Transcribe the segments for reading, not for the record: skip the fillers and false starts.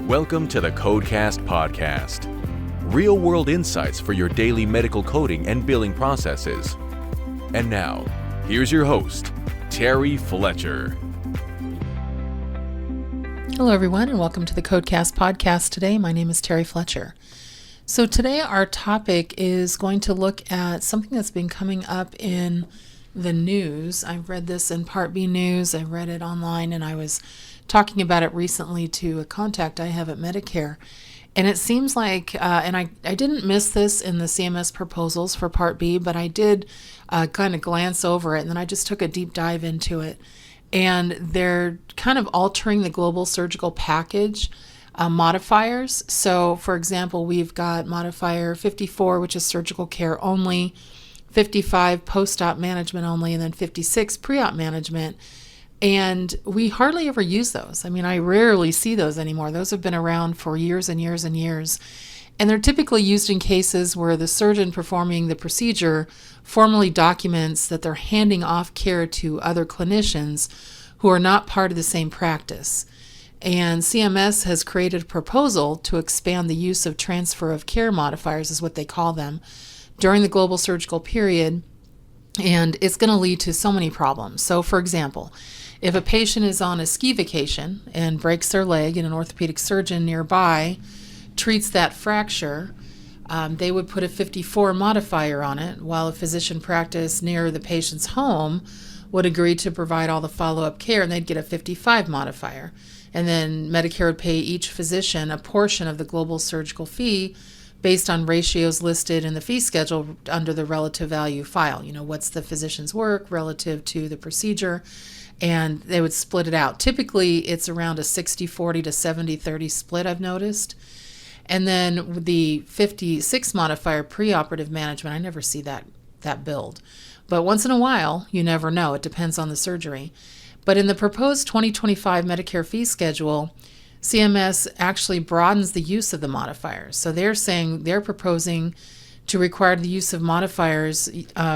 Welcome to the Codecast podcast. Real-world insights for your daily medical coding and billing processes. And now, here's your host, Terry Fletcher. Hello, everyone, and welcome to the Codecast podcast today. My name is Terry Fletcher. So today our topic is going to look at something that's been coming up in the news. I've read this in Part B News. I read it online, and I was talking about it recently to a contact I have at Medicare. And it seems like, and I didn't miss this in the CMS proposals for Part B, but I did kind of glance over it, and then I just took a deep dive into it. And they're kind of altering the global surgical package modifiers. So, for example, we've got modifier 54, which is surgical care only, 55 post-op management only, and then 56 pre-op management. And we hardly ever use those. I mean, I rarely see those anymore. Those have been around for years and years and years. And they're typically used in cases where the surgeon performing the procedure formally documents that they're handing off care to other clinicians who are not part of the same practice. And CMS has created a proposal to expand the use of transfer of care modifiers, is what they call them, during the global surgical period. And it's going to lead to so many problems. So, for example, if a patient is on a ski vacation and breaks their leg and an orthopedic surgeon nearby treats that fracture, they would put a 54 modifier on it, while a physician practice near the patient's home would agree to provide all the follow-up care, and they'd get a 55 modifier. And then Medicare would pay each physician a portion of the global surgical fee based on ratios listed in the fee schedule under the relative value file. You know, what's the physician's work relative to the procedure, and they would split it out. Typically, it's around a 60-40 to 70-30 split, I've noticed. And then with the 56 modifier preoperative management, I never see that billed. But once in a while, you never know. It depends on the surgery. But in the proposed 2025 Medicare fee schedule, CMS actually broadens the use of the modifiers. So they're proposing to require the use of modifiers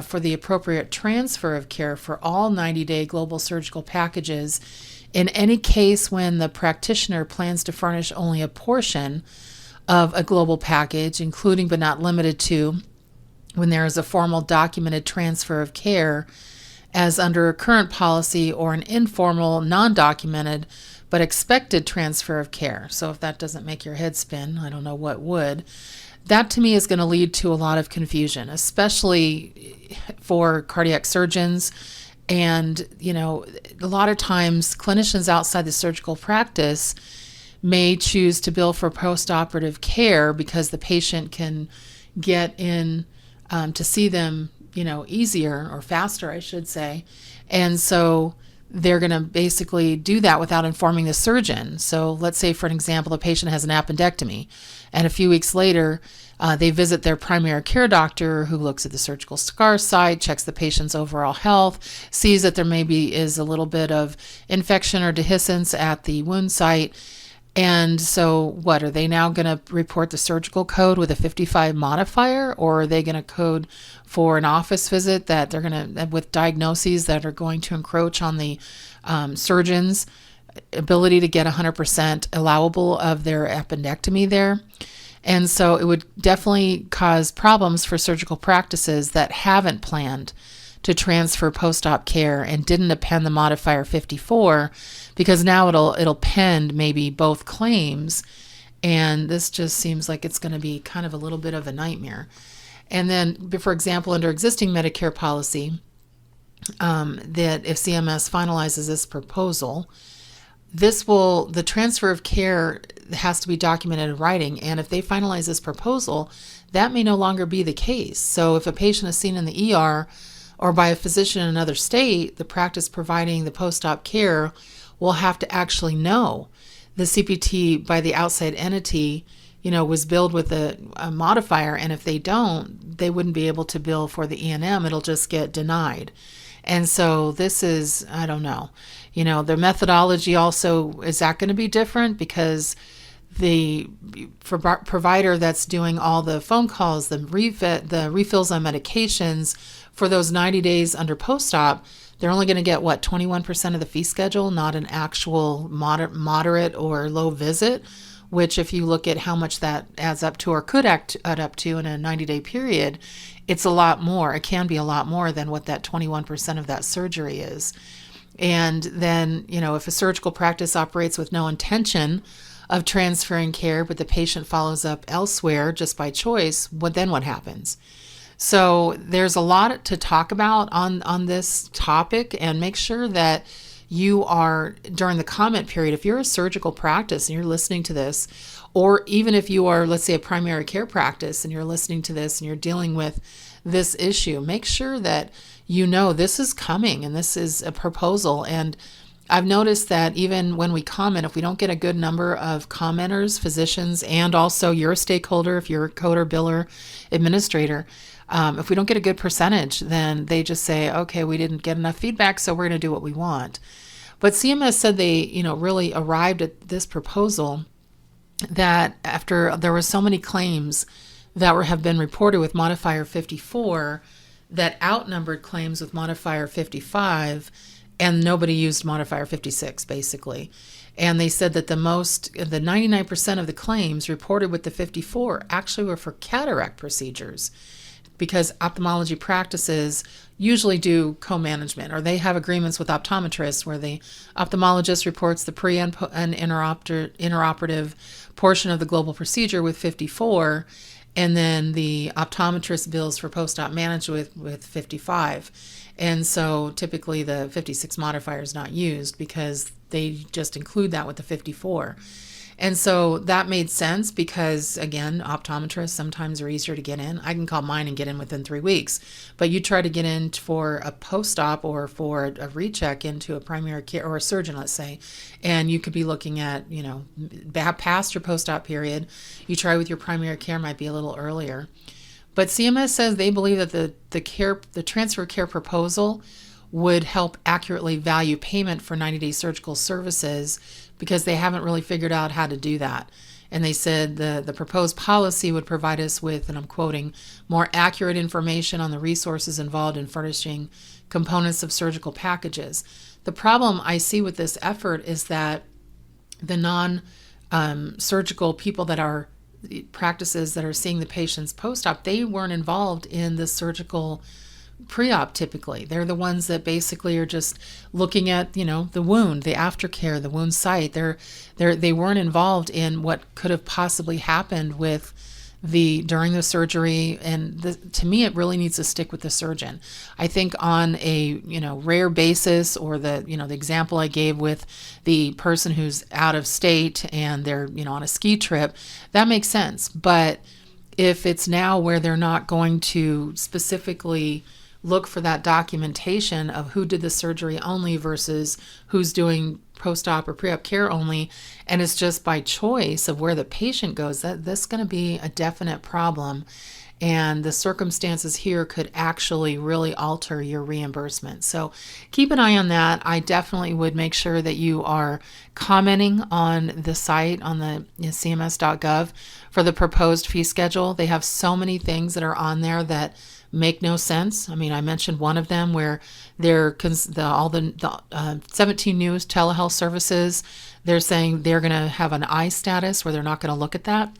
for the appropriate transfer of care for all 90-day global surgical packages in any case when the practitioner plans to furnish only a portion of a global package, including but not limited to when there is a formal documented transfer of care as under a current policy, or an informal, non-documented, but expected transfer of care. So if that doesn't make your head spin, I don't know what would. That to me is going to lead to a lot of confusion, especially for cardiac surgeons. And, you know, a lot of times clinicians outside the surgical practice may choose to bill for post-operative care because the patient can get in to see them, you know, easier or faster, I should say. And so they're going to basically do that without informing the surgeon. So let's say, for an example, the patient has an appendectomy, and a few weeks later, they visit their primary care doctor, who looks at the surgical scar site, checks the patient's overall health, sees that there maybe is a little bit of infection or dehiscence at the wound site. And so what, are they now going to report the surgical code with a 55 modifier, or are they going to code for an office visit that they're going to, with diagnoses that are going to encroach on the surgeon's ability to get 100% allowable of their appendectomy there? And so it would definitely cause problems for surgical practices that haven't planned to transfer post-op care and didn't append the modifier 54, because now it'll pend maybe both claims, and this just seems like it's going to be kind of a little bit of a nightmare. And then, for example, under existing Medicare policy, that if CMS finalizes this proposal, the transfer of care has to be documented in writing, and if they finalize this proposal, that may no longer be the case. So if a patient is seen in the ER or by a physician in another state, the practice providing the post-op care will have to actually know the CPT by the outside entity, you know, was billed with a modifier, and if they don't, they wouldn't be able to bill for the E&M. It'll just get denied. And so this is, I don't know, you know, the methodology also, is that going to be different? Because the provider that's doing all the phone calls, the refills on medications for those 90 days under post-op, they're only going to get, 21% of the fee schedule, not an actual moderate or low visit? which if you look at how much that adds up to or could add up to in a 90-day period, it's a lot more. It can be a lot more than what that 21% of that surgery is. And then, if a surgical practice operates with no intention of transferring care, but the patient follows up elsewhere just by choice, what happens? So there's a lot to talk about on this topic, and make sure that you are, during the comment period, if you're a surgical practice and you're listening to this, or even if you are, let's say, a primary care practice and you're listening to this and you're dealing with this issue, make sure that this is coming and this is a proposal. And I've noticed that even when we comment, if we don't get a good number of commenters, physicians, and also you're a stakeholder, if you're a coder, biller, administrator, if we don't get a good percentage, then they just say, okay, we didn't get enough feedback, so we're going to do what we want. But CMS said they, really arrived at this proposal that after there were so many claims that have been reported with Modifier 54 that outnumbered claims with Modifier 55, and nobody used Modifier 56, basically. And they said that the 99% of the claims reported with the 54 actually were for cataract procedures, because ophthalmology practices usually do co-management, or they have agreements with optometrists where the ophthalmologist reports the pre and interoperative portion of the global procedure with 54, and then the optometrist bills for post-op management with 55. And so typically the 56 modifier is not used because they just include that with the 54. And so that made sense because, again, optometrists sometimes are easier to get in. I can call mine and get in within 3 weeks. But you try to get in for a post-op or for a recheck into a primary care or a surgeon, let's say, and you could be looking at, past your post-op period. You try with your primary care might be a little earlier. But CMS says they believe that the transfer care proposal would help accurately value payment for 90-day surgical services, because they haven't really figured out how to do that. And they said the proposed policy would provide us with, and I'm quoting, more accurate information on the resources involved in furnishing components of surgical packages. The problem I see with this effort is that the non-surgical people that are practices that are seeing the patients post-op, they weren't involved in the surgical pre-op typically. They're the ones that basically are just looking at, the wound, the aftercare, the wound site. They weren't involved in what could have possibly happened with during the surgery. And to me, it really needs to stick with the surgeon. I think on a, rare basis, or the example I gave with the person who's out of state and they're, on a ski trip, that makes sense. But if it's now where they're not going to specifically look for that documentation of who did the surgery only versus who's doing post-op or pre-op care only, and it's just by choice of where the patient goes, that's going to be a definite problem. And the circumstances here could actually really alter your reimbursement. So keep an eye on that. I definitely would make sure that you are commenting on the site on the cms.gov for the proposed fee schedule. They have so many things that are on there that make no sense. I mean, I mentioned one of them where all the 17 new telehealth services, they're saying they're going to have an I status where they're not going to look at that.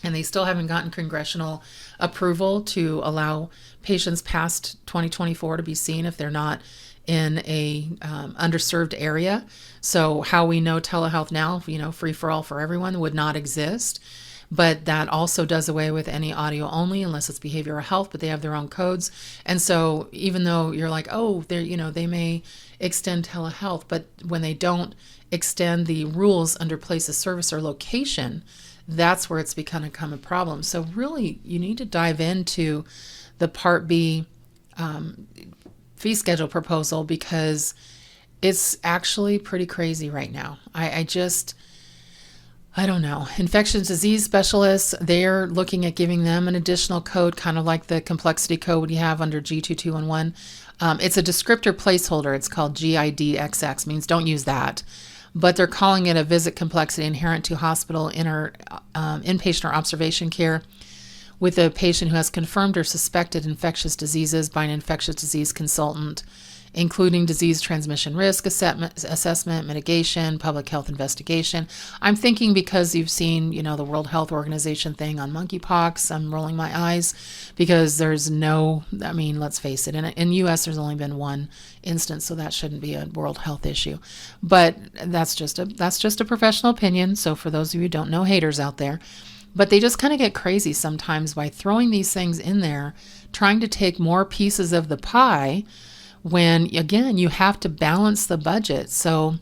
And they still haven't gotten congressional approval to allow patients past 2024 to be seen if they're not in a underserved area. So how we know telehealth now, free for all for everyone, would not exist. But that also does away with any audio only unless it's behavioral health, but they have their own codes. And so even though you're like, oh, they may extend telehealth, but when they don't extend the rules under place of service or location, that's where it's become a problem. So really, you need to dive into the Part B fee schedule proposal, because it's actually pretty crazy right now. I don't know. Infectious disease specialists, they're looking at giving them an additional code, kind of like the complexity code you have under G2211. It's a descriptor placeholder. It's called GIDXX, means don't use that. But they're calling it a visit complexity inherent to hospital inpatient or observation care with a patient who has confirmed or suspected infectious diseases by an infectious disease consultant including disease transmission risk assessment, mitigation, public health investigation. I'm thinking because you've seen, the World Health Organization thing on monkeypox, I'm rolling my eyes because there's let's face it, in U.S. there's only been one instance, so that shouldn't be a World Health issue. But that's just a professional opinion. So for those of you who don't know, haters out there, but they just kind of get crazy sometimes by throwing these things in there, trying to take more pieces of the pie when, again, you have to balance the budget. So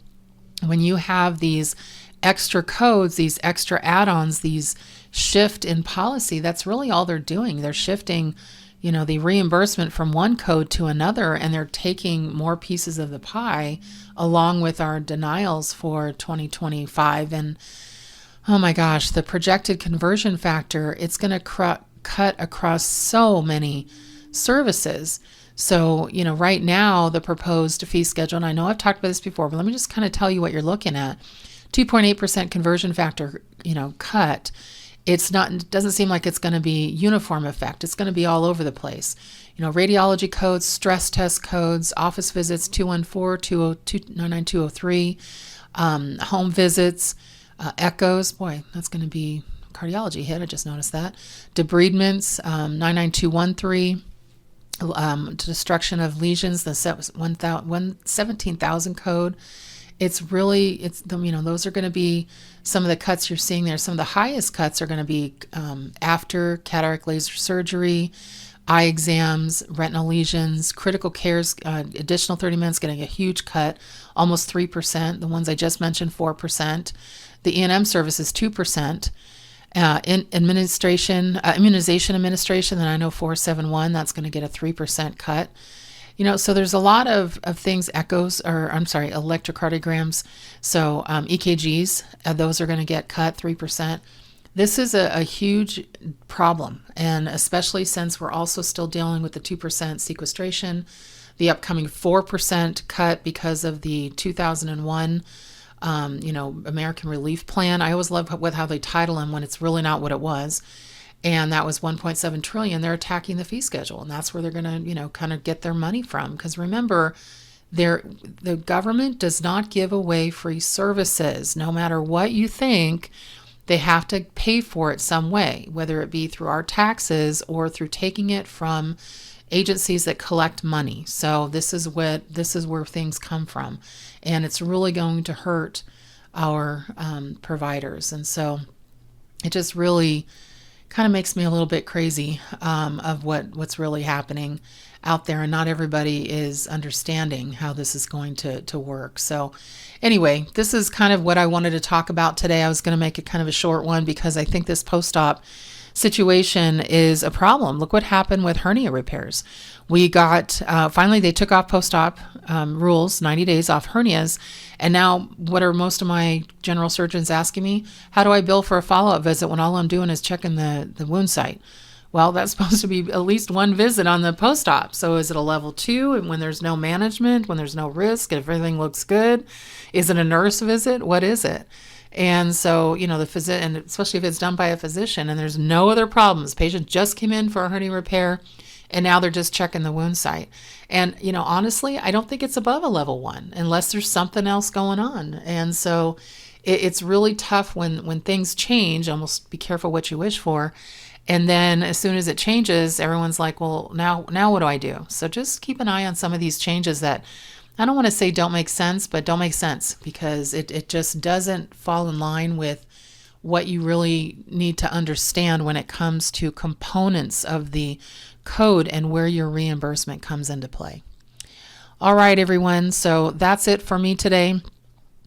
when you have these extra codes, these extra add-ons, these shift in policy, that's really all they're doing. They're shifting, the reimbursement from one code to another, and they're taking more pieces of the pie along with our denials for 2025. And oh my gosh, the projected conversion factor, it's going to cut across so many services. So, right now, the proposed fee schedule, and I know I've talked about this before, but let me just kind of tell you what you're looking at. 2.8% conversion factor, cut. It doesn't seem like it's going to be uniform effect. It's going to be all over the place. Radiology codes, stress test codes, office visits, 214-202-99203, home visits, echoes. Boy, that's going to be cardiology hit. I just noticed that. Debridements, 99213. Destruction of lesions, the 17,000 code. Those are going to be some of the cuts you're seeing there. Some of the highest cuts are going to be after cataract laser surgery, eye exams, retinal lesions, critical cares, additional 30 minutes getting a huge cut, almost 3%. The ones I just mentioned, 4%. The E&M service is 2%. Immunization administration, then I know 471, that's going to get a 3% cut. So there's a lot of things, electrocardiograms. So EKGs, those are going to get cut 3%. This is a huge problem, and especially since we're also still dealing with the 2% sequestration, the upcoming 4% cut because of the 2001 American Relief Plan. I always love with how they title them when it's really not what it was. And that was $1.7 trillion. They're attacking the fee schedule, and that's where they're going to, kind of get their money from. Because remember, the government does not give away free services. No matter what you think, they have to pay for it some way, whether it be through our taxes or through taking it from agencies that collect money. So this is where things come from, and it's really going to hurt our providers. And so it just really kind of makes me a little bit crazy of what's really happening out there, and not everybody is understanding how this is going to work. So anyway, this is kind of what I wanted to talk about today. I was going to make it kind of a short one because I think this post-op situation is a problem. Look what happened with hernia repairs. We got, finally they took off post-op rules, 90 days off hernias. And now what are most of my general surgeons asking me? How do I bill for a follow-up visit when all I'm doing is checking the wound site? Well, that's supposed to be at least one visit on the post-op. So is it a level 2 and when there's no management, when there's no risk, if everything looks good? Is it a nurse visit? What is it? And so, the physician, and especially if it's done by a physician and there's no other problems, patient just came in for a hernia repair and now they're just checking the wound site. And, honestly, I don't think it's above a level 1 unless there's something else going on. And so it's really tough when things change. Almost be careful what you wish for. And then as soon as it changes, everyone's like, well, now what do I do? So just keep an eye on some of these changes that I don't want to say don't make sense, but don't make sense because it just doesn't fall in line with what you really need to understand when it comes to components of the code and where your reimbursement comes into play. All right, everyone. So that's it for me today.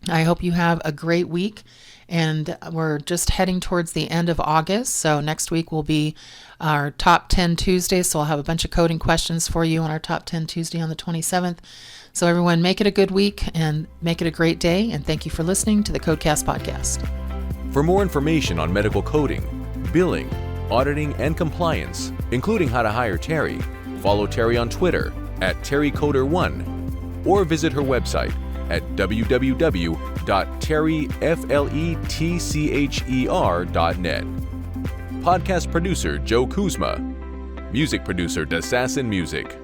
I hope you have a great week. And we're just heading towards the end of August. So next week will be our Top 10 Tuesday. So I'll have a bunch of coding questions for you on our Top 10 Tuesday on the 27th. So everyone, make it a good week and make it a great day. And thank you for listening to the Codecast podcast. For more information on medical coding, billing, auditing, and compliance, including how to hire Terry, follow Terry on Twitter @TerryCoder1 or visit her website at www.terryfletcher.net. Podcast producer Joe Kuzma. Music producer Dassassin Music.